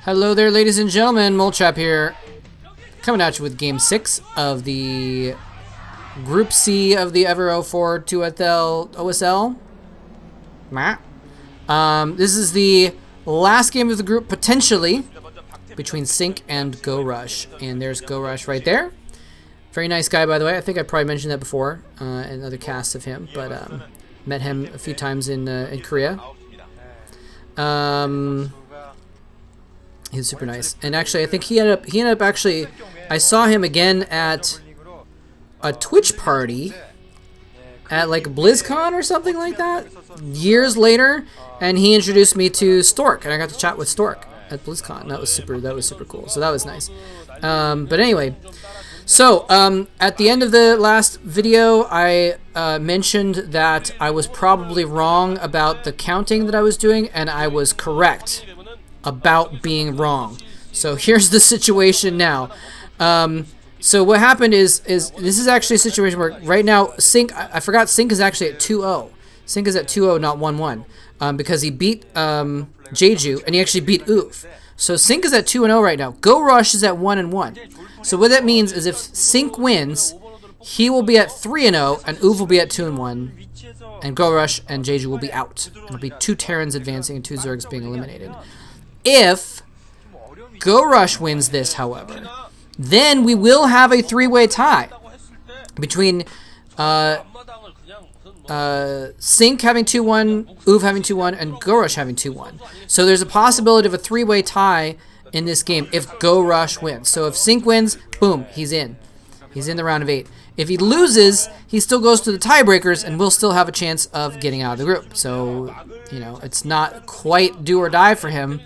Hello there, ladies and gentlemen. Molchap here, coming at you with Game 6 of the Group C of the Ever 04 2FL OSL. This is the last game of the group, potentially, between Sync and GoRush. And there's GoRush right there. Very nice guy, by the way. I think I probably mentioned that before in other casts of him, but met him a few times in Korea. He's super nice, and actually, I think he ended up actually. I saw him again at a Twitch party at like BlizzCon or something like that years later, and he introduced me to Stork, and I got to chat with Stork at BlizzCon. That was super cool. So that was nice. But anyway, so at the end of the last video, I mentioned that I was probably wrong about the counting that I was doing, and I was correct about being wrong. So here's the situation now. So what happened is this is actually a situation where right now Sync, I forgot Sync is actually at 2-0. Sync is at 2-0, not 1-1, because he beat Jeju and he actually beat Oof. So Sync is at 2-0 right now. GoRush is at 1-1. So what that means is if Sync wins, he will be at 3-0 and Oof will be at 2-1, and GoRush and Jeju will be out. It'll be 2 Terrans advancing and 2 Zergs being eliminated. If GoRush wins this, however, then we will have a 3-way tie between Sync having 2-1, Oof having 2-1, and GoRush having 2-1. So there's a possibility of a 3-way tie in this game if GoRush wins. So if Sync wins, boom, he's in. He's in the round of 8. If he loses, he still goes to the tiebreakers and will still have a chance of getting out of the group. So, you know, it's not quite do or die for him,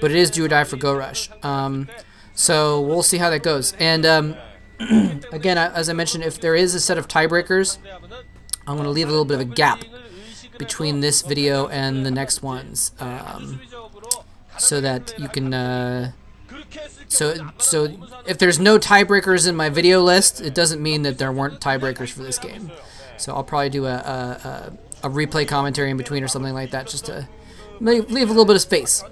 but it is do or die for GoRush. So we'll see how that goes. And again, as I mentioned, if there is a set of tiebreakers, I'm going to leave a little bit of a gap between this video and the next ones, so that you can. So if there's no tiebreakers in my video list, it doesn't mean that there weren't tiebreakers for this game. So I'll probably do a replay commentary in between or something like that, just to leave a little bit of space.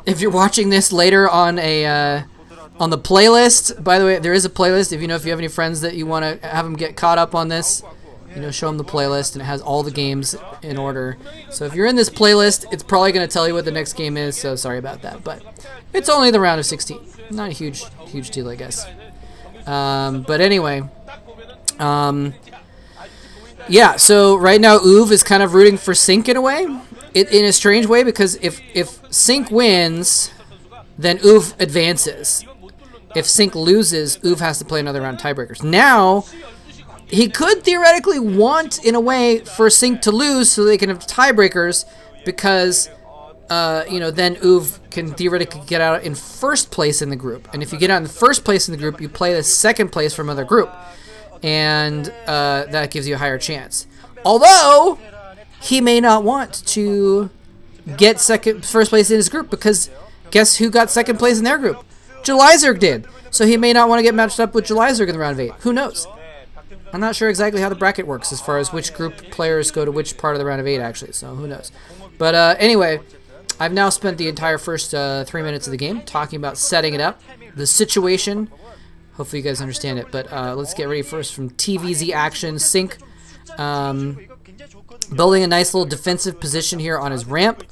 If you're watching this later on on the playlist, by the way, there is a playlist. If you have any friends that you want to have them get caught up on this, show them the playlist, and it has all the games in order. So if you're in this playlist, it's probably going to tell you what the next game is. So sorry about that, but it's only the round of 16. Not a huge deal, I guess. But anyway, yeah. So right now, Uv is kind of rooting for Sync in a way. In a strange way, because if Sync wins, then Uv advances. If Sync loses, Uv has to play another round of tiebreakers. Now, he could theoretically want, in a way, for Sync to lose so they can have tiebreakers, because, then Uv can theoretically get out in first place in the group. And if you get out in the first place in the group, you play the second place from another group. And that gives you a higher chance. Although he may not want to get first place in his group, because guess who got second place in their group? Jelizerg did. So he may not want to get matched up with Jelizerg in the round of 8. Who knows? I'm not sure exactly how the bracket works as far as which group players go to which part of the round of 8, actually. So who knows? But anyway, I've now spent the entire first 3 minutes of the game talking about setting it up, the situation. Hopefully you guys understand it. But let's get ready first from TVZ action. Sync. Building a nice little defensive position here on his ramp,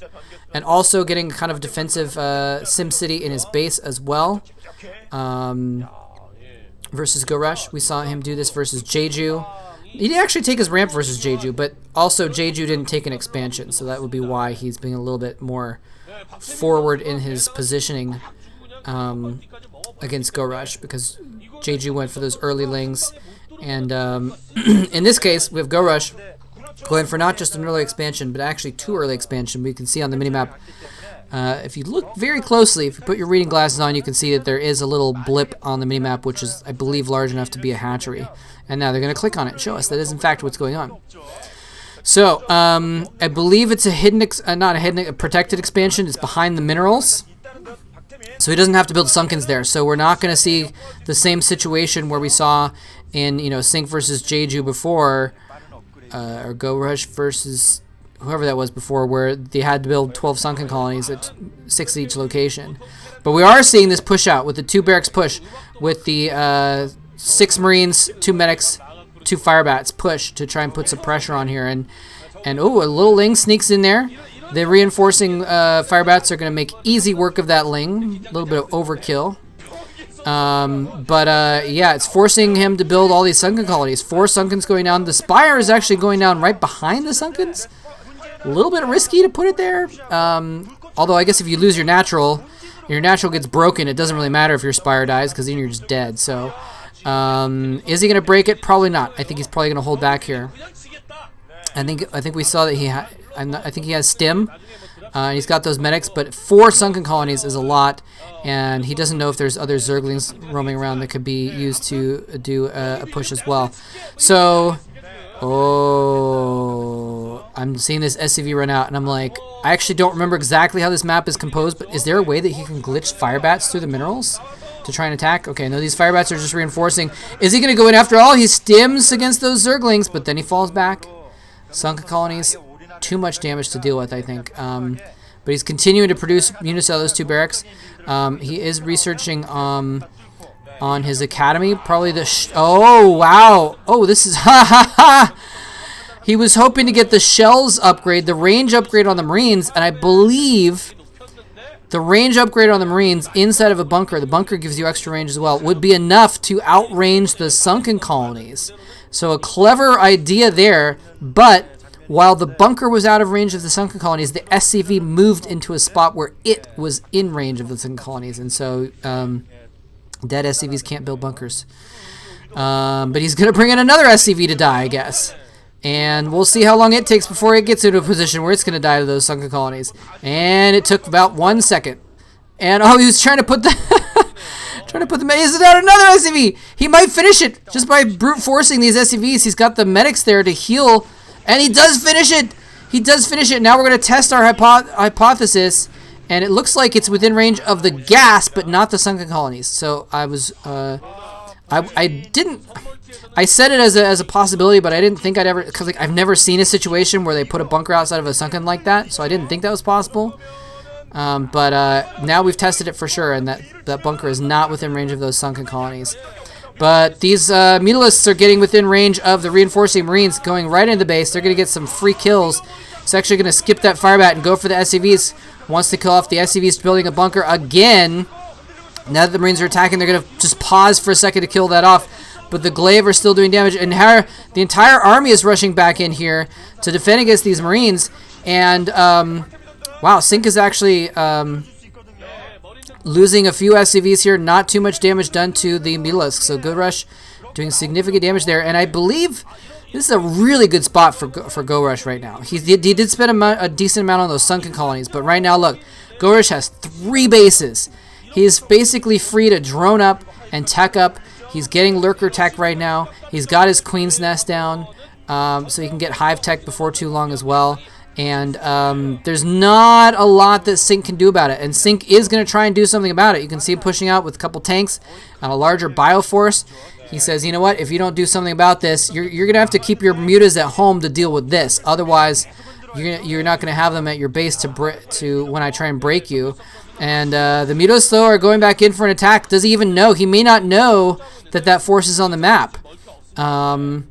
and also getting kind of defensive SimCity in his base as well. Versus GoRush, we saw him do this versus Jeju. He didn't actually take his ramp versus Jeju, but also Jeju didn't take an expansion, so that would be why he's being a little bit more forward in his positioning against GoRush, because Jeju went for those early lings. And in this case, we have GoRush going for not just an early expansion, but actually 2 early expansion. We can see on the minimap, if you look very closely, if you put your reading glasses on, you can see that there is a little blip on the minimap, which is, I believe, large enough to be a hatchery. And now they're going to click on it and show us that is, in fact, what's going on. So, I believe it's a hidden, a protected expansion. It's behind the minerals. So he doesn't have to build Sunkens there. So we're not going to see the same situation where we saw in, Sync versus Jeju before, or GoRush versus whoever that was before, where they had to build 12 sunken colonies. 6 at each location. But we are seeing this push out with the 2 barracks push, with the 6 Marines, 2 medics, 2 firebats push to try and put some pressure on here. And oh, a little Ling sneaks in there. The reinforcing firebats are going to make easy work of that Ling. A little bit of overkill. Yeah, it's forcing him to build all these sunken colonies. 4 sunkens going down. The spire is actually going down right behind the sunkens. A little bit risky to put it there. Although I guess if you lose your natural gets broken, it doesn't really matter if your spire dies, because then you're just dead. So, is he going to break it? Probably not. I think he's probably going to hold back here. I think we saw that I think he has stim. He's got those medics, but 4 sunken colonies is a lot, and he doesn't know if there's other Zerglings roaming around that could be used to do a push as well. So, I'm seeing this SCV run out, and I'm like, I actually don't remember exactly how this map is composed, but is there a way that he can glitch firebats through the minerals to try and attack? Okay, no, these firebats are just reinforcing. Is he going to go in after all? He stims against those Zerglings, but then he falls back. Sunken colonies, too much damage to deal with, I think. But he's continuing to produce units out of those 2 barracks. He is researching on his academy. Probably the... oh, wow. Oh, this is... ha, ha, ha. He was hoping to get the shells upgrade, the range upgrade on the Marines, and I believe the range upgrade on the Marines inside of a bunker, the bunker gives you extra range as well, would be enough to outrange the sunken colonies. So a clever idea there, but while the bunker was out of range of the sunken colonies, the SCV moved into a spot where it was in range of the sunken colonies, and so dead SCVs can't build bunkers. But he's going to bring in another SCV to die, I guess. And we'll see how long it takes before it gets into a position where it's going to die to those sunken colonies. And it took about 1 second. And oh, he was trying to put the is out another SCV. He might finish it just by brute forcing these SCVs. He's got the medics there to heal, and he does finish it. He does finish it. Now we're going to test our hypothesis, and it looks like it's within range of the gas, but not the sunken colonies. So I was I said it as a possibility, but I didn't think I'd ever, because like I've never seen a situation where they put a bunker outside of a sunken like that, so I didn't think that was possible. Now we've tested it for sure, and that bunker is not within range of those sunken colonies. But these Mutalisks are getting within range of the reinforcing Marines, going right into the base. They're going to get some free kills. It's actually going to skip that firebat and go for the SCVs. Wants to kill off the SCVs building a bunker again. Now that the Marines are attacking, they're going to just pause for a second to kill that off. But the glaive are still doing damage, and the entire army is rushing back in here to defend against these Marines. And wow, Sync is actually losing a few SCVs here. Not too much damage done to the Mutalisks. So GoRush doing significant damage there. And I believe this is a really good spot for GoRush right now. He did spend a decent amount on those sunken colonies. But right now, look, GoRush has 3 bases. He's basically free to drone up and tech up. He's getting lurker tech right now. He's got his Queen's Nest down, so he can get hive tech before too long as well. And there's not a lot that Sync can do about it. And Sync is going to try and do something about it. You can see him pushing out with a couple tanks and a larger bioforce. He says, you know what, if you don't do something about this, you're going to have to keep your mutas at home to deal with this. Otherwise, you're not going to have them at your base to when I try and break you. And the Mutas, though, are going back in for an attack. Does he even know? He may not know that force is on the map. I'm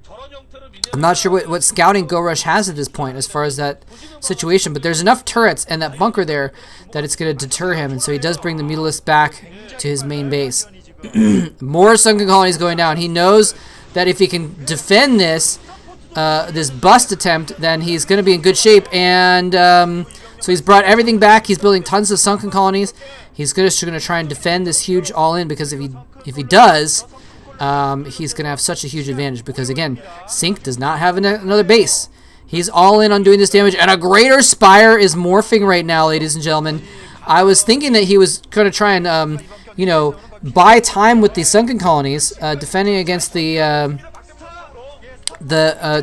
not sure what scouting GoRush has at this point as far as that situation, but there's enough turrets and that bunker there that it's going to deter him, and so he does bring the Mutalist back to his main base. More sunken colonies going down. He knows that if he can defend this bust attempt, then he's going to be in good shape, and so he's brought everything back. He's building tons of sunken colonies. He's going to try and defend this huge all-in, because if he does, he's going to have such a huge advantage, because again, Sync does not have another base. He's all in on doing this damage, and a greater spire is morphing right now, ladies and gentlemen. I was thinking that he was going to try and buy time with these sunken colonies, defending against the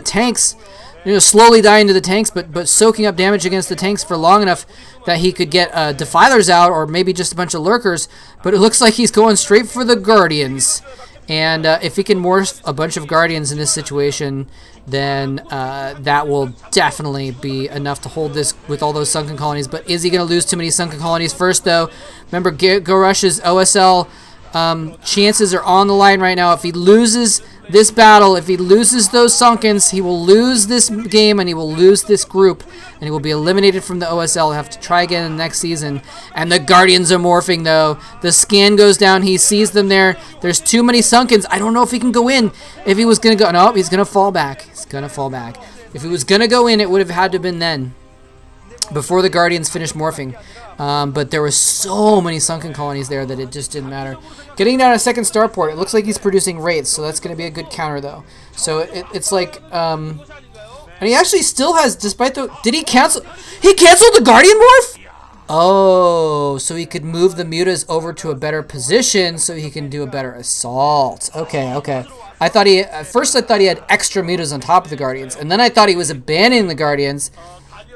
tanks, slowly dying to the tanks, but soaking up damage against the tanks for long enough that he could get defilers out, or maybe just a bunch of lurkers. But it looks like he's going straight for the Guardians. And if he can morph a bunch of Guardians in this situation, then that will definitely be enough to hold this with all those Sunken Colonies. But is he going to lose too many Sunken Colonies first, though? Remember, GoRush's OSL chances are on the line right now. If he loses this battle, if he loses those Sunkens, he will lose this game and he will lose this group. And he will be eliminated from the OSL. He'll have to try again in the next season. And the Guardians are morphing, though. The scan goes down. He sees them there. There's too many Sunkens. I don't know if he can go in. If he was going to go... No, he's going to fall back. He's going to fall back. If he was going to go in, it would have had to have been then. Before the Guardians finished morphing. But there were so many Sunken Colonies there that it just didn't matter. Getting down a second starport, it looks like he's producing Wraiths, so that's going to be a good counter, though. So it's like... and he actually still has, despite the... Did he cancel? He canceled the Guardian Morph? Oh, so he could move the Mutas over to a better position so he can do a better assault. Okay, okay. At first I thought he had extra Mutas on top of the Guardians, and then I thought he was abandoning the Guardians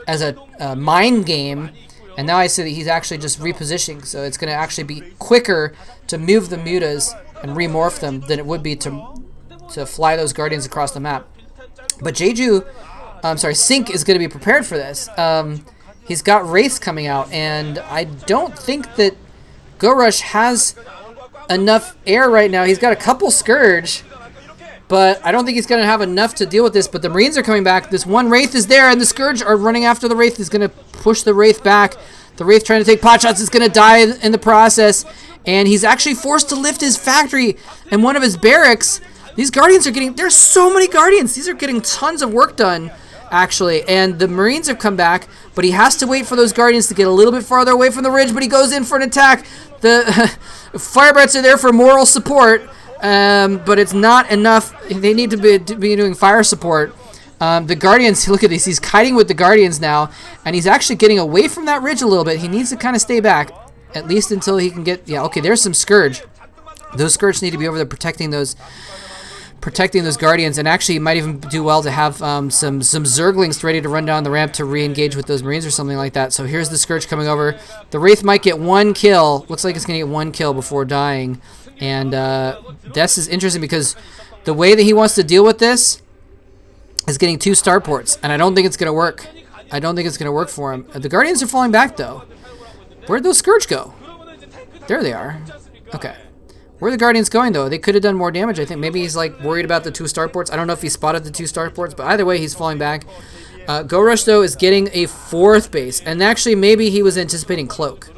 as a mind game, and now I see that he's actually just repositioning, so it's going to actually be quicker to move the Mutas and remorph them than it would be to fly those Guardians across the map. But Sync is going to be prepared for this. He's got Wraiths coming out, and I don't think that GoRush has enough air right now. He's got a couple Scourge, but I don't think he's going to have enough to deal with this. But the Marines are coming back. This one Wraith is there, and the Scourge are running after the Wraith. He's going to push the Wraith back. The Wraith trying to take pot shots is going to die in the process, and he's actually forced to lift his factory and one of his barracks. These Guardians are getting... There's so many Guardians. These are getting tons of work done, actually. And the Marines have come back, but he has to wait for those Guardians to get a little bit farther away from the ridge, but he goes in for an attack. The Firebrats are there for moral support, but it's not enough. They need to be doing fire support. The Guardians, look at this. He's kiting with the Guardians now, and he's actually getting away from that ridge a little bit. He needs to kind of stay back, at least until he can get... Yeah, okay, there's some Scourge. Those Scourge need to be over there protecting those Guardians, and actually it might even do well to have some Zerglings ready to run down the ramp to re-engage with those Marines or something like that. So here's the Scourge coming over. The Wraith might get one kill. Looks like it's going to get one kill before dying. And this is interesting because the way that he wants to deal with this is getting 2 starports, and I don't think it's going to work. I don't think it's going to work for him. The Guardians are falling back, though. Where'd those Scourge go? There they are. Okay. Where are the Guardians going, though? They could have done more damage, I think. Maybe he's, like, worried about the 2 starports. I don't know if he spotted the 2 starports, but either way, he's falling back. GoRush, though, is getting a 4th base. And actually, maybe he was anticipating Cloak.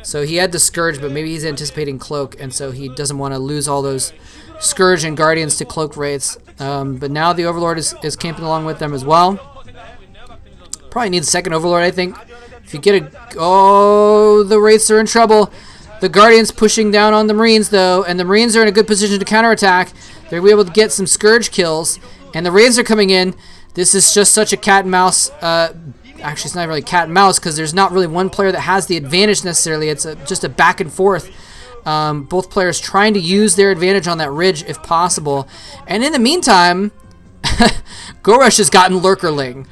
So he had the Scourge, but maybe he's anticipating Cloak, and so he doesn't want to lose all those Scourge and Guardians to Cloak Wraiths. But now the Overlord is camping along with them as well. Probably needs a second Overlord, I think. If you get a... Oh, the Wraiths are in trouble. The Guardians pushing down on the Marines, though, and the Marines are in a good position to counterattack. They'll be able to get some Scourge kills, and the Wraiths are coming in. This is just such a cat and mouse. Actually, it's not really cat and mouse because there's not really one player that has the advantage necessarily. It's just a back and forth. Both players trying to use their advantage on that ridge if possible. And in the meantime, GoRush has gotten Lurkerling.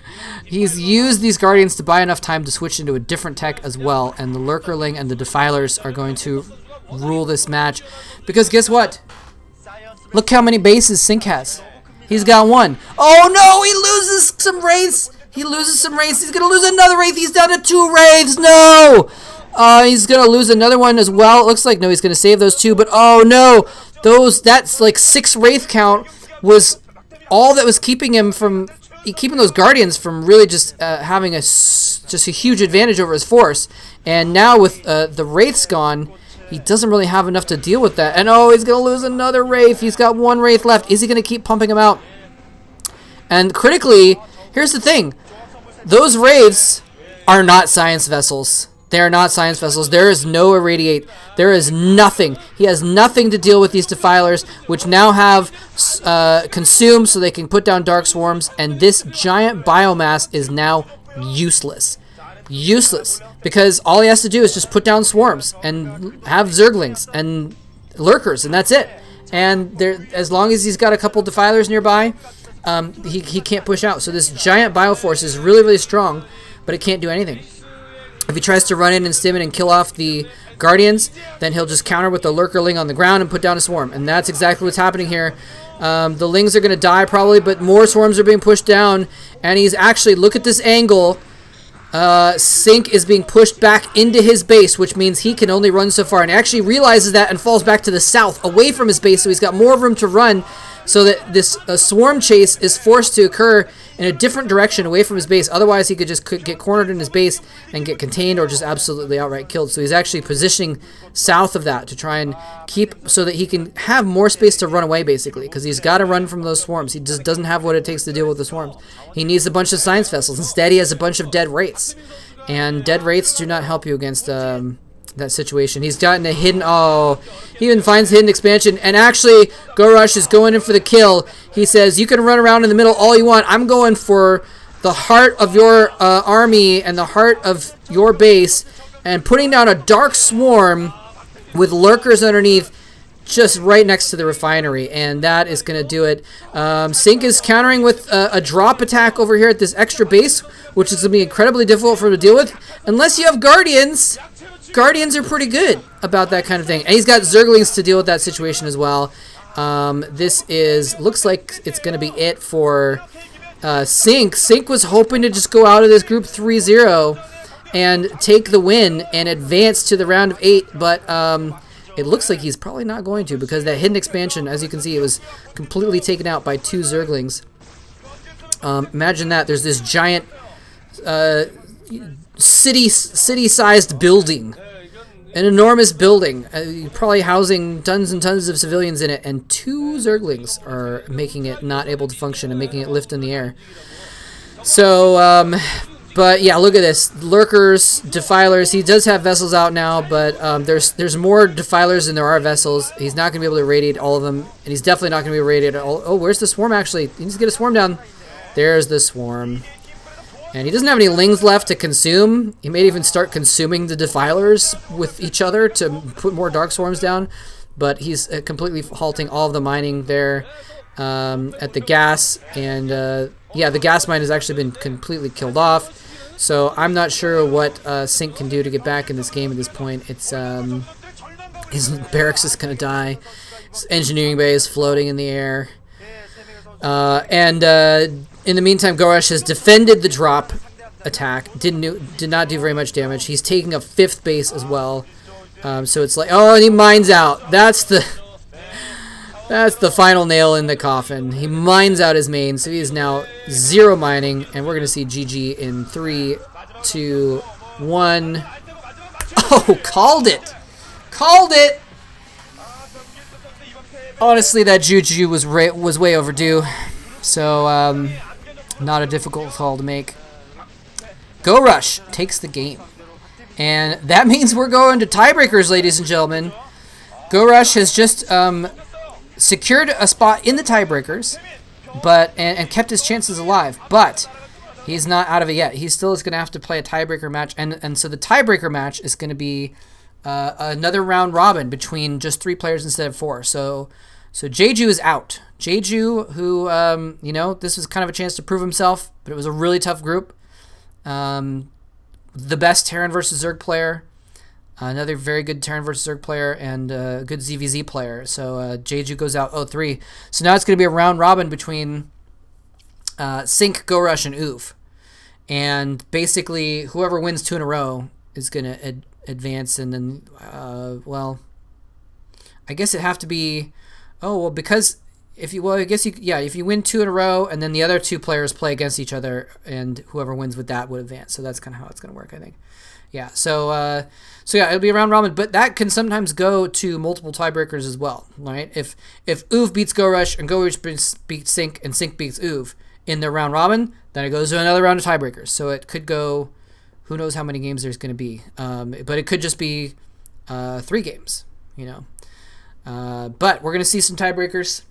He's used these Guardians to buy enough time to switch into a different tech as well, and the Lurkerling and the Defilers are going to rule this match. Because guess what? Look how many bases Sync has. He's got 1. Oh no, he loses some Wraiths! He loses some Wraiths. He's going to lose another Wraith. He's down to 2 Wraiths. No! He's going to lose another one as well. It looks like, no, he's going to save those 2, but oh no! That's like 6 Wraith count was all that was keeping him from... Keeping those Guardians from really just having a huge advantage over his force. And now with the Wraiths gone, he doesn't really have enough to deal with that. And oh, he's going to lose another Wraith. He's got 1 Wraith left. Is he going to keep pumping them out? And critically, here's the thing. Those Wraiths are not science vessels. They are not science vessels. There is no irradiate. There is nothing. He has nothing to deal with these Defilers, which now have consumed so they can put down Dark Swarms, and this giant biomass is now useless. Useless. Because all he has to do is just put down Swarms and have Zerglings and Lurkers, and that's it. And as long as he's got a couple Defilers nearby, he can't push out. So this giant Bioforce is really, really strong, but it can't do anything. If he tries to run in and stim in and kill off the Guardians, then he'll just counter with the Lurkerling on the ground and put down a swarm. And that's exactly what's happening here. The Lings are going to die probably, but more swarms are being pushed down. And he's actually, look at this angle. Sync is being pushed back into his base, which means he can only run so far. And he actually realizes that and falls back to the south, away from his base, so he's got more room to run, so that this swarm chase is forced to occur in a different direction away from his base. Otherwise, he could just get cornered in his base and get contained or just absolutely outright killed. So he's actually positioning south of that to try and keep so that he can have more space to run away, basically, because he's got to run from those swarms. He just doesn't have what it takes to deal with the swarms. He needs a bunch of science vessels. Instead, he has a bunch of dead wraiths. And dead wraiths do not help you against that situation. He's gotten a hidden... Oh, he even finds hidden expansion. And actually, GoRush is going in for the kill. He says, you can run around in the middle all you want. I'm going for the heart of your army and the heart of your base. And putting down a dark swarm with lurkers underneath just right next to the refinery. And that is going to do it. Sync is countering with a drop attack over here at this extra base, which is going to be incredibly difficult for him to deal with. Unless you have Guardians... Guardians are pretty good about that kind of thing. And he's got Zerglings to deal with that situation as well. This looks like it's going to be it for Sync. Sync was hoping to just go out of this group 3-0 and take the win and advance to the round of 8. But it looks like he's probably not going to, because that hidden expansion, as you can see, it was completely taken out by 2 Zerglings. Imagine that. There's this giant... city-sized building, an enormous building, probably housing tons and tons of civilians in it, and 2 Zerglings are making it not able to function and making it lift in the air. So, but yeah, look at this. Lurkers, Defilers. He does have vessels out now, but there's more Defilers than there are vessels. He's not going to be able to radiate all of them, and he's definitely not going to be radiated all. Oh, where's the swarm actually? He needs to get a swarm down. There's the swarm. And he doesn't have any Lings left to consume. He may even start consuming the Defilers with each other to put more Dark Swarms down. But he's completely halting all of the mining there at the gas. And yeah, the gas mine has actually been completely killed off. So I'm not sure what Sync can do to get back in this game at this point. It's his barracks is going to die. His engineering bay is floating in the air. In the meantime, GoRush has defended the drop attack. Did not do very much damage. He's taking a 5th base as well. So it's like, oh, and he mines out. That's the final nail in the coffin. He mines out his main, so he is now 0 mining, and we're gonna see GG in 3, 2, 1. Oh, called it! Called it! Honestly, that Juju was way overdue. So, not a difficult call to make. GoRush takes the game. And that means we're going to tiebreakers, ladies and gentlemen. GoRush has just secured a spot in the tiebreakers, but and kept his chances alive. But he's not out of it yet. He still is going to have to play a tiebreaker match. And so the tiebreaker match is going to be another round robin between just 3 players instead of 4. So Jeju is out. Jeju, who, you know, this was kind of a chance to prove himself, but it was a really tough group. The best Terran versus Zerg player, another very good Terran versus Zerg player, and a good ZVZ player. So Jeju goes out 0-3. So now it's going to be a round robin between Sync, GoRush, and Oof. And basically, whoever wins 2 in a row is going to advance, and then, well, I guess it'd have to be... Oh, well, because if you win 2 in a row, and then the other 2 players play against each other, and whoever wins with that would advance. So that's kind of how it's going to work, I think. Yeah. So yeah, it'll be a round robin, but that can sometimes go to multiple tiebreakers as well, right? If Oof beats GoRush and GoRush beats Sync and Sync beats Oof in their round robin, then it goes to another round of tiebreakers. So it could go, who knows how many games there's going to be, but it could just be 3 games, you know. But we're going to see some tiebreakers.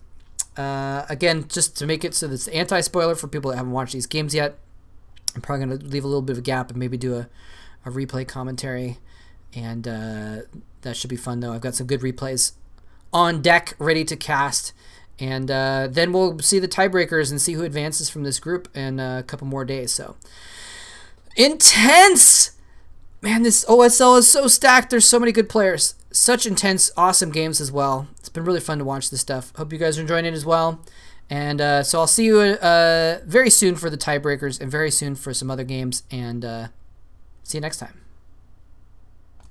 Again, just to make it so that it's anti-spoiler for people that haven't watched these games yet, I'm probably going to leave a little bit of a gap and maybe do a replay commentary. And that should be fun, though. I've got some good replays on deck, ready to cast. And then we'll see the tiebreakers and see who advances from this group in a couple more days. So, intense Man, this OSL is so stacked. There's so many good players. Such intense, awesome games as well. It's been really fun to watch this stuff. Hope you guys are enjoying it as well. And so I'll see you very soon for the tiebreakers and very soon for some other games. And see you next time.